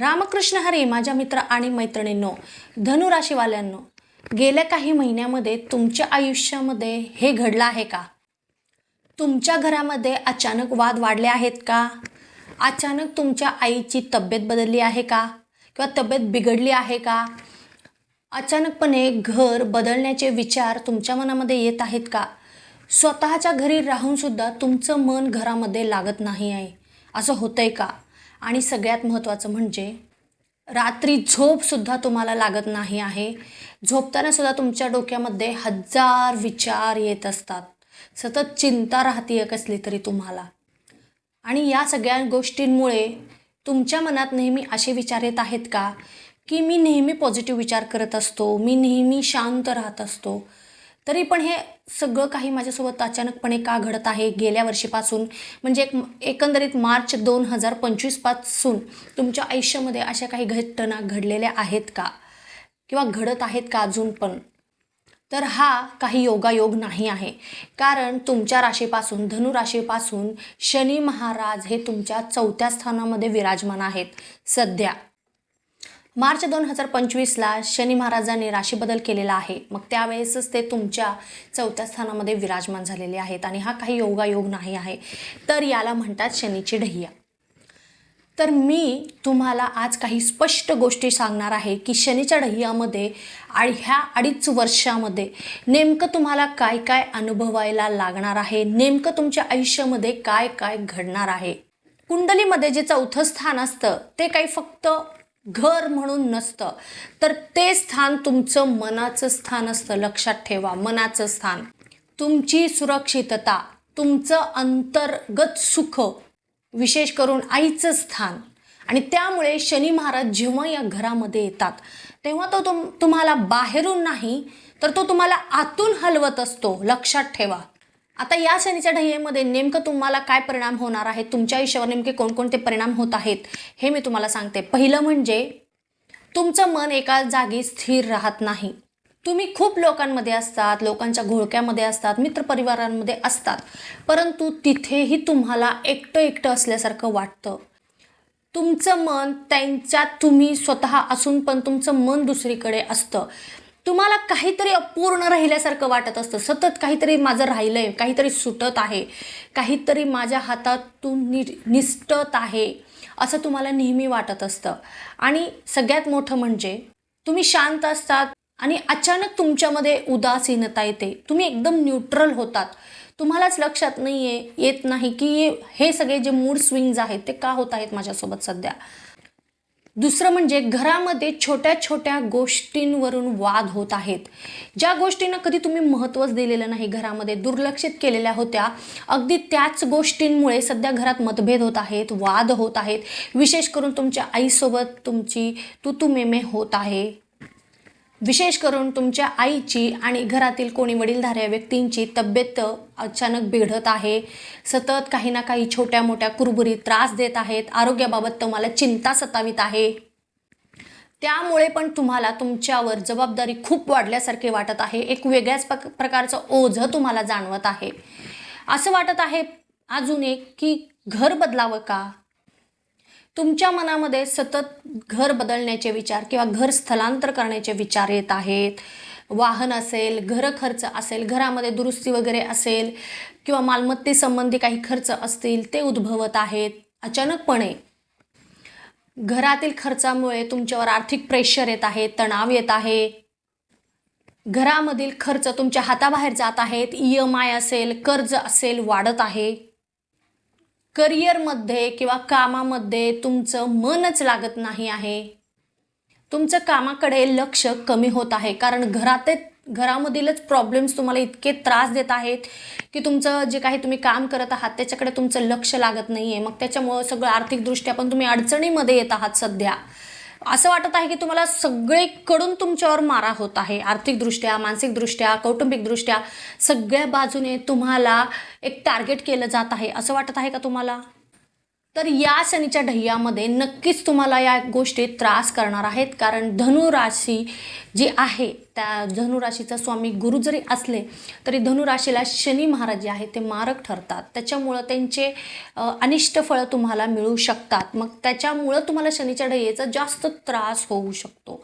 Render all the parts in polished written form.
रामकृष्ण हरी माझ्या मित्र आणि मैत्रिणींनो, धनुराशीवाल्यांनो, गेल्या काही महिन्यामध्ये तुमच्या आयुष्यामध्ये हे घडलं आहे का? तुमच्या घरामध्ये अचानक वाद वाढले आहेत का? अचानक तुमच्या आईची तब्येत बदलली आहे का? किंवा तब्येत बिघडली आहे का? अचानकपणे घर बदलण्याचे विचार तुमच्या मनामध्ये येत आहेत का? स्वतःच्या घरी राहून सुद्धा तुमचं मन घरामध्ये लागत नाही आहे, असं होतंय का? आणि सगळ्यात महत्त्वाचं म्हणजे रात्री झोपसुद्धा तुम्हाला लागत नाही आहे. झोपताना सुद्धा तुमच्या डोक्यामध्ये हजार विचार येत असतात. सतत चिंता राहतीये कसली तरी तुम्हाला. आणि या सगळ्या गोष्टींमुळे तुमच्या मनात नेहमी असे विचार येत आहेत का, की मी नेहमी पॉझिटिव्ह विचार करत असतो, मी नेहमी शांत राहत असतो, तरी पण हे सगळं काही माझ्यासोबत अचानकपणे का घडत आहे? गेल्या वर्षीपासून म्हणजे एकंदरीत मार्च 2025 पासून तुमच्या आयुष्यामध्ये अशा काही घटना घडलेल्या आहेत का? किंवा घडत आहेत का अजून पण? तर हा काही योगायोग नाही आहे. कारण तुमच्या राशीपासून, धनुराशीपासून शनी महाराज हे तुमच्या 4थ्या स्थानामध्ये विराजमान आहेत सध्या. मार्च 2025ला शनी महाराजांनी राशी बदल केलेला आहे. मग त्यावेळेसच ते तुमच्या 4थ्या स्थानामध्ये विराजमान झालेले आहेत आणि हा काही योगायोग नाही आहे. तर याला म्हणतात शनीची ढैया. तर मी तुम्हाला आज काही स्पष्ट गोष्टी सांगणार आहे की शनीच्या ढैयामध्ये ह्या 2.5 वर्षामध्ये नेमकं तुम्हाला काय काय अनुभवायला लागणार आहे, नेमकं तुमच्या आयुष्यामध्ये काय काय घडणार आहे. कुंडलीमध्ये जे 4थं स्थान असतं ते काही फक्त घर म्हणून नसतं, तर ते स्थान तुमचं मनाचं स्थान असतं. लक्षात ठेवा, मनाचं स्थान, तुमची सुरक्षितता, तुमचं अंतर्गत सुख, विशेष करून आईचं स्थान. आणि त्यामुळे शनी महाराज जेव्हा या घरामध्ये येतात तेव्हा तो तुम्हाला बाहेरून नाही तर तो तुम्हाला आतून हलवत असतो. लक्षात ठेवा. आता या शनीच्या ढैयेमध्ये नेमकं तुम्हाला काय परिणाम होणार आहेत, तुमच्या आयुष्यावर नेमके कोणकोणते परिणाम होत आहेत हे मी तुम्हाला सांगते. पहिलं म्हणजे तुमचं मन एका जागी स्थिर राहत नाही. तुम्ही खूप लोकांमध्ये असतात, लोकांच्या घोळक्यामध्ये असतात, मित्रपरिवारांमध्ये असतात, परंतु तिथेही तुम्हाला एकटं एकटं असल्यासारखं वाटतं. तुमचं मन त्यांच्यात तुम्ही स्वतः असून पण तुमचं मन दुसरीकडे असतं. तुम्हाला काहीतरी अपूर्ण राहिल्यासारखं वाटत असतं. सतत काहीतरी माझं राहिलंय, काहीतरी सुटत आहे, काहीतरी माझ्या हातातून निसटत आहे, असं तुम्हाला नेहमी वाटत असतं. आणि सगळ्यात मोठं म्हणजे तुम्ही शांत असतात आणि अचानक तुमच्यामध्ये उदासीनता येते. तुम्ही एकदम न्यूट्रल होतात. तुम्हालाच लक्षात येत नाही की हे सगळे जे मूड स्विंग्ज आहेत ते का होत आहेत माझ्यासोबत सध्या. दुसरं म्हणजे घरामध्ये छोट्या छोट्या गोष्टींवरून वाद होत आहेत. ज्या गोष्टींना कधी तुम्ही महत्त्वच दिलेलं नाही, घरामध्ये दुर्लक्षित केलेल्या होत्या, अगदी त्याच गोष्टींमुळे सध्या घरात मतभेद होत आहेत, वाद होत आहेत. विशेष करून तुमच्या आईसोबत तुमची तू-तू-मैं-मैं होत आहे. विशेष करून तुमच्या आईची आणि घरातील कोणी वडीलधाऱ्या व्यक्तींची तब्येत अचानक बिघडत आहे. सतत काही ना काही छोट्या मोठ्या कुरबुरी त्रास देत आहेत. आरोग्याबाबत तुम्हाला चिंता सतावित आहे. त्यामुळे पण तुम्हाला तुमच्यावर जबाबदारी खूप वाढल्यासारखे वाटत आहे. एक वेगळ्याच प्रकारचं ओझं तुम्हाला जाणवत आहे. असं वाटत आहे अजून एक की घर बदलावं का? तुमच्या मनामध्ये सतत घर बदलण्याचे विचार किंवा घर स्थलांतर करण्याचे विचार येत आहेत. वाहन असेल, घर खर्च असेल, घरामध्ये दुरुस्ती वगैरे असेल किंवा मालमत्तेसंबंधी काही खर्च असतील ते उद्भवत आहेत. अचानकपणे घरातील खर्चामुळे तुमच्यावर आर्थिक प्रेशर येत आहे, तणाव येत आहे. घरामधील खर्च तुमच्या हाताबाहेर जात आहेत. EMI असेल, कर्ज असेल वाढत आहे. करिअरमध्ये किंवा कामामध्ये तुमचं मनच लागत नाही आहे. तुमचं कामाकडे लक्ष कमी होत आहे. कारण घरामधीलच प्रॉब्लेम्स तुम्हाला इतके त्रास देत आहेत की तुमचं जे काही तुम्ही काम करत आहात त्याच्याकडे तुमचं लक्ष लागत नाही आहे. मग त्याच्यामुळं सगळं आर्थिकदृष्ट्या पण तुम्ही अडचणीमध्ये येत आहात सध्या. असं वाटत आहे की तुम्हाला सगळीकडून तुमच्यावर मारा होत आहे. आर्थिकदृष्ट्या, मानसिकदृष्ट्या, कौटुंबिकदृष्ट्या सगळ्या बाजूने तुम्हाला एक टार्गेट केलं जात आहे. असं वाटत आहे का तुम्हाला? तर या शनीच्या ढय्यामध्ये नक्कीच तुम्हाला या गोष्टी त्रास करणार आहेत, कारण धनुराशी जी आहे त्या धनुराशीचा स्वामी गुरु जरी असले तरी धनुराशीला शनी महाराज जे आहे ते मारक ठरतात. त्याच्यामुळं त्यांचे अनिष्ट फळं तुम्हाला मिळू शकतात. मग त्याच्यामुळं तुम्हाला शनीच्या ढय्येचा जास्त त्रास होऊ शकतो.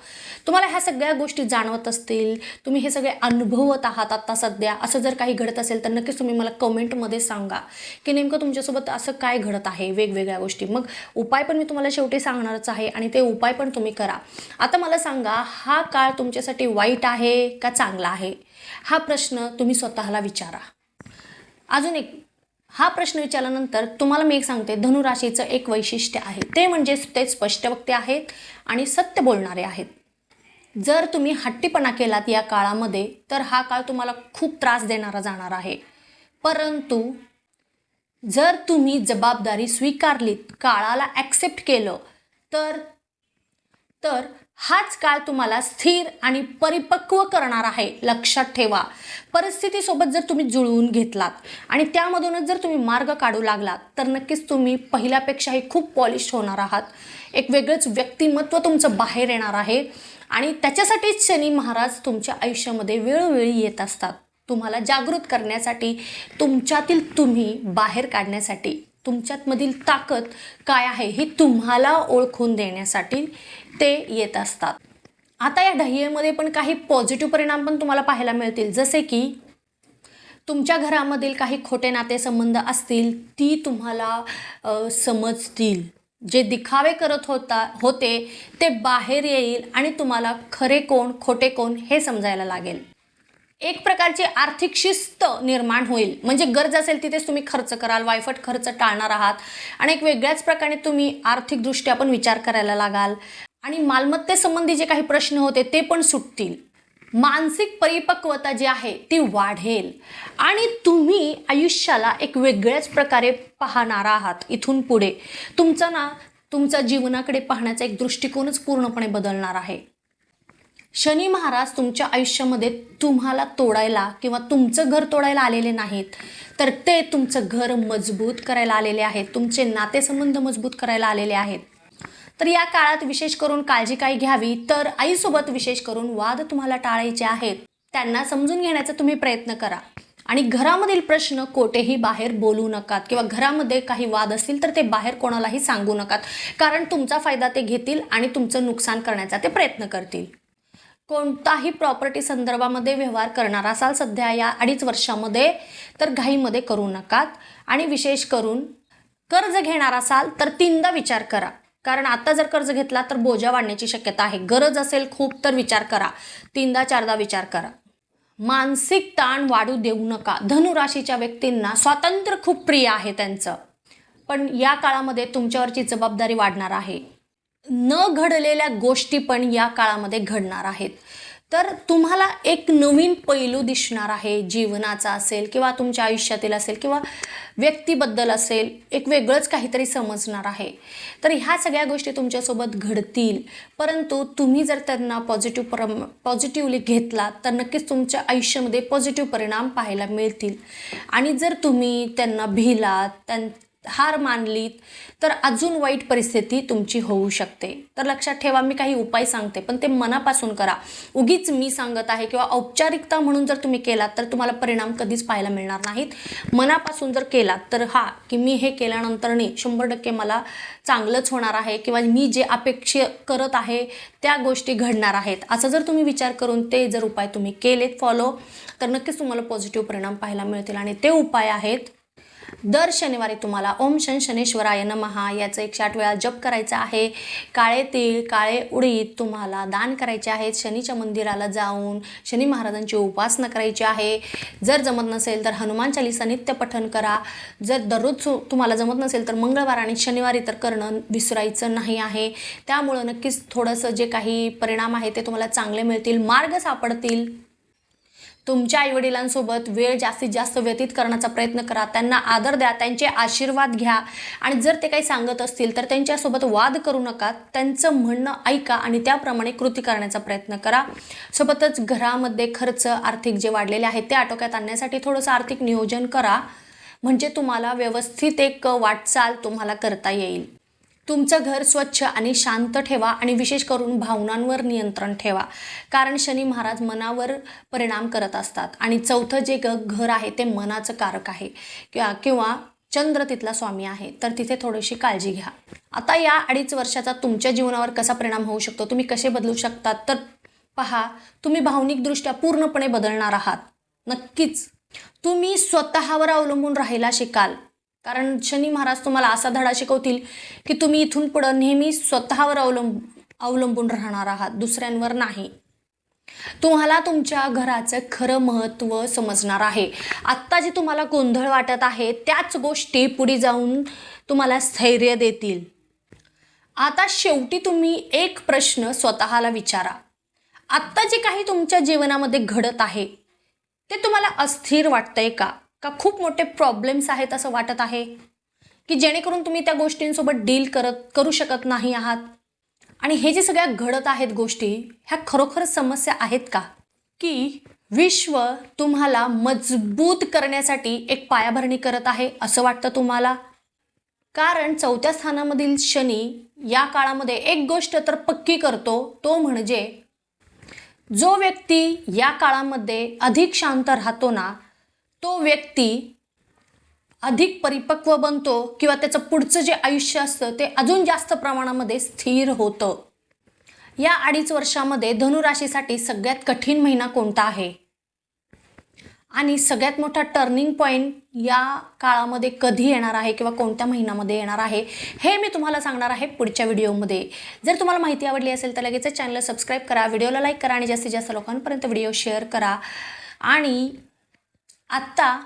तुम्हाला ह्या सगळ्या गोष्टी जाणवत असतील, तुम्ही हे सगळे अनुभवत आहात आता सध्या, असं जर काही घडत असेल तर नक्कीच तुम्ही मला कमेंटमध्ये सांगा की नेमकं तुमच्यासोबत असं काय घडत आहे, वेगवेगळ्या गोष्टी. मग उपाय पण मी तुम्हाला शेवटी सांगणारच आहे आणि ते उपाय पण तुम्ही करा. आता मला सांगा, हा काळ तुमच्यासाठी वाईट आहे का चांगला आहे? हा प्रश्न तुम्ही स्वतःला विचारा. अजून एक, हा प्रश्न विचारल्यानंतर तुम्हाला मी एक सांगते, धनुराशीचं एक वैशिष्ट्य आहे, ते म्हणजे ते स्पष्टवक्ते आहेत आणि सत्य बोलणारे आहेत. जर तुम्ही हट्टीपणा केलात या काळामध्ये तर हा काळ तुम्हाला खूप त्रास देणारा जाणार आहे. परंतु जर तुम्ही जबाबदारी स्वीकारलीत, काळाला ॲक्सेप्ट केलं, तर तर हाच काळ तुम्हाला स्थिर आणि परिपक्व करणार आहे. लक्षात ठेवा, परिस्थितीसोबत जर तुम्ही जुळवून घेतलात आणि त्यामधूनच जर तुम्ही मार्ग काढू लागलात तर नक्कीच तुम्ही पहिल्यापेक्षाही खूप पॉलिश होणार आहात. एक वेगळंच व्यक्तिमत्व तुमचं बाहेर येणार आहे आणि त्याच्यासाठीच शनी महाराज तुमच्या आयुष्यामध्ये वेळोवेळी येत असतात. तुम्हाला जागृत करण्यासाठी, तुमच्यातील तुम्ही बाहेर काढण्यासाठी, तुमच्यातमधील ताकद काय आहे हे तुम्हाला ओळखून देण्यासाठी ते येत असतात. आता या ढय्येमध्ये पण काही पॉझिटिव्ह परिणाम पण तुम्हाला पाहायला मिळतील, जसे की तुमच्या घरामधील काही खोटे नातेसंबंध असतील ती तुम्हाला समजतील. जे दिखावे करत होते ते बाहेर येईल आणि तुम्हाला खरे कोण खोटे कोण हे समजायला लागेल. एक प्रकारची आर्थिक शिस्त निर्माण होईल, म्हणजे गरज असेल तिथेच तुम्ही खर्च कराल, वायफट खर्च टाळणार आहात आणि एक वेगळ्याच प्रकारे तुम्ही आर्थिकदृष्ट्या पण विचार करायला लागाल आणि मालमत्तेसंबंधी जे काही प्रश्न होते ते पण सुटतील. मानसिक परिपक्वता जी आहे ती वाढेल आणि तुम्ही आयुष्याला एक वेगळ्याच प्रकारे पाहणार आहात. इथून पुढे तुमचा जीवनाकडे पाहण्याचा एक दृष्टिकोनच पूर्णपणे बदलणार आहे. शनी महाराज तुमच्या आयुष्यामध्ये तुम्हाला तोडायला किंवा तुमचं घर तोडायला आलेले नाहीत, तर ते तुमचं घर मजबूत करायला आलेले आहेत, तुमचे नातेसंबंध मजबूत करायला आलेले आहेत. तर या काळात विशेष करून काळजी काय घ्यावी, तर आईसोबत विशेष करून वाद तुम्हाला टाळायचे आहेत. त्यांना समजून घेण्याचा तुम्ही प्रयत्न करा आणि घरामधील प्रश्न कोठेही बाहेर बोलू नकात किंवा घरामध्ये काही वाद असतील तर ते बाहेर कोणालाही सांगू नकात, कारण तुमचा फायदा ते घेतील आणि तुमचं नुकसान करण्याचा ते प्रयत्न करतील. कोणताही प्रॉपर्टी संदर्भामध्ये व्यवहार करणार असाल सध्या या 2.5 वर्षामध्ये तर घाईमध्ये करू नकात आणि विशेष करून कर्ज घेणार असाल तर 3दा विचार करा, कारण आता जर कर्ज घेतला तर बोजा वाढण्याची शक्यता आहे. गरज असेल खूप तर विचार करा, 3दा 4दा विचार करा. मानसिक ताण वाढू देऊ नका. धनुराशीच्या व्यक्तींना स्वातंत्र्य खूप प्रिय आहे त्यांचं, पण या काळामध्ये तुमच्यावरची जबाबदारी वाढणार आहे. न घडलेल्या गोष्टी पण या काळामध्ये घडणार आहेत. तर तुम्हाला एक नवीन पैलू दिसणार आहे, जीवनाचा असेल किंवा तुमच्या आयुष्यातील असेल किंवा व्यक्तीबद्दल असेल, एक वेगळंच काहीतरी समजणार आहे. तर ह्या सगळ्या गोष्टी तुमच्यासोबत घडतील, परंतु तुम्ही जर त्यांना पॉझिटिव्हली घेतला तर नक्कीच तुमच्या आयुष्यामध्ये पॉझिटिव्ह परिणाम पाहायला मिळतील. आणि जर तुम्ही त्यांना भिलात, हार मानलीत तर अजून वाईट परिस्थिती तुमची होऊ शकते. तर लक्षात ठेवा, मी काही उपाय सांगते पण ते मनापासून करा. उगीच मी सांगत आहे किंवा औपचारिकता म्हणून जर तुम्ही केलात तर तुम्हाला परिणाम कधीच पाहायला मिळणार नाहीत. मनापासून जर केलात तर की मी हे केल्यानंतर 100% मला चांगलंच होणार आहे किंवा मी जे अपेक्षा करत आहे त्या गोष्टी घडणार आहेत, असं जर तुम्ही विचार करून ते जर उपाय तुम्ही केलेत फॉलो, तर नक्कीच तुम्हाला पॉझिटिव्ह परिणाम पाहायला मिळतील. आणि ते उपाय आहेत, दर शनिवारी तुम्हाला ओम शन शनेश्वराय नमः याचं 108 वेळा जप करायचा आहे. काळे तीळ, काळे उडीद तुम्हाला दान करायचे आहेत. शनीच्या मंदिराला जाऊन शनी महाराजांची उपासना करायची आहे. जर जमत नसेल तर हनुमान चालीसा नित्य पठण करा. जर दररोज तुम्हाला जमत नसेल तर मंगळवार आणि शनिवारी तर करणं विसरायचं नाही आहे. त्यामुळं नक्कीच थोडंसं जे काही परिणाम आहे ते तुम्हाला चांगले मिळतील, मार्ग सापडतील. तुमच्या आईवडिलांसोबत वेळ जास्तीत जास्त व्यतीत करण्याचा प्रयत्न करा. त्यांना आदर द्या, त्यांचे आशीर्वाद घ्या आणि जर ते काही सांगत असतील तर त्यांच्यासोबत वाद करू नका. त्यांचं म्हणणं ऐका आणि त्याप्रमाणे कृती करण्याचा प्रयत्न करा. सोबतच घरामध्ये खर्च आर्थिक जे वाढलेले आहेत ते आटोक्यात आणण्यासाठी थोडंसं आर्थिक नियोजन करा. म्हणजे तुम्हाला व्यवस्थित एक वाटचाल तुम्हाला करता येईल. तुमचं घर स्वच्छ आणि शांत ठेवा आणि विशेष करून भावनांवर नियंत्रण ठेवा, कारण शनी महाराज मनावर परिणाम करत असतात आणि चौथं जे घर आहे ते मनाचं कारक आहे किंवा चंद्र तिथला स्वामी आहे, तर तिथे थोडीशी काळजी घ्या. आता या 2.5 वर्षाचा तुमच्या जीवनावर कसा परिणाम होऊ शकतो, तुम्ही कसे बदलू शकतात, तर पहा, तुम्ही भावनिकदृष्ट्या पूर्णपणे बदलणार आहात. नक्कीच तुम्ही स्वतःवर अवलंबून राहायला शिकाल, कारण शनी महाराज तुम्हाला असा धडा शिकवतील की तुम्ही इथून पुढं नेहमी स्वतःवर अवलंबून राहणार आहात, दुसऱ्यांवर नाही. तुम्हाला तुमच्या घराचं खरं महत्त्व समजणार आहे. आत्ता जे तुम्हाला गोंधळ वाटत आहे त्याच गोष्टी पुढे जाऊन तुम्हाला स्थैर्य देतील. आता शेवटी तुम्ही एक प्रश्न स्वतःला विचारा, आत्ता जे काही तुमच्या जीवनामध्ये घडत आहे ते तुम्हाला अस्थिर वाटतंय का खूप मोठे प्रॉब्लेम्स आहेत असं वाटत आहे, की जेणेकरून तुम्ही त्या गोष्टींसोबत डील करू शकत नाही आहात? आणि हे जे सगळ्या घडत आहेत गोष्टी, ह्या खरोखर समस्या आहेत का, की विश्व तुम्हाला मजबूत करण्यासाठी एक पायाभरणी करत आहे असं वाटतं तुम्हाला? कारण 4थ्या स्थानामधील शनी या काळामध्ये एक गोष्ट तर पक्की करतो, तो म्हणजे जो व्यक्ती या काळामध्ये अधिक शांत राहतो ना, तो व्यक्ती अधिक परिपक्व बनतो किंवा त्याचं पुढचं जे आयुष्य असतं ते अजून जास्त प्रमाणामध्ये स्थिर होतं. या 2.5 वर्षामध्ये धनुराशीसाठी सगळ्यात कठीण महिना कोणता आहे आणि सगळ्यात मोठा टर्निंग पॉईंट या काळामध्ये कधी येणार आहे किंवा कोणत्या महिन्यामध्ये येणार आहे, हे मी तुम्हाला सांगणार आहे पुढच्या व्हिडिओमध्ये. जर तुम्हाला माहिती आवडली असेल तर लगेच चॅनलला सबस्क्राईब करा, व्हिडिओला लाईक करा आणि जास्तीत जास्त लोकांपर्यंत व्हिडिओ शेअर करा. आणि आत्ता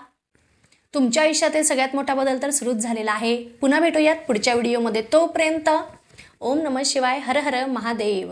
तुमच्या आयुष्यातील सगळ्यात मोठा बदल तर सुरूच झालेला आहे. पुन्हा भेटूयात पुढच्या व्हिडिओमध्ये. तोपर्यंत ओम नमः शिवाय, हर हर महादेव.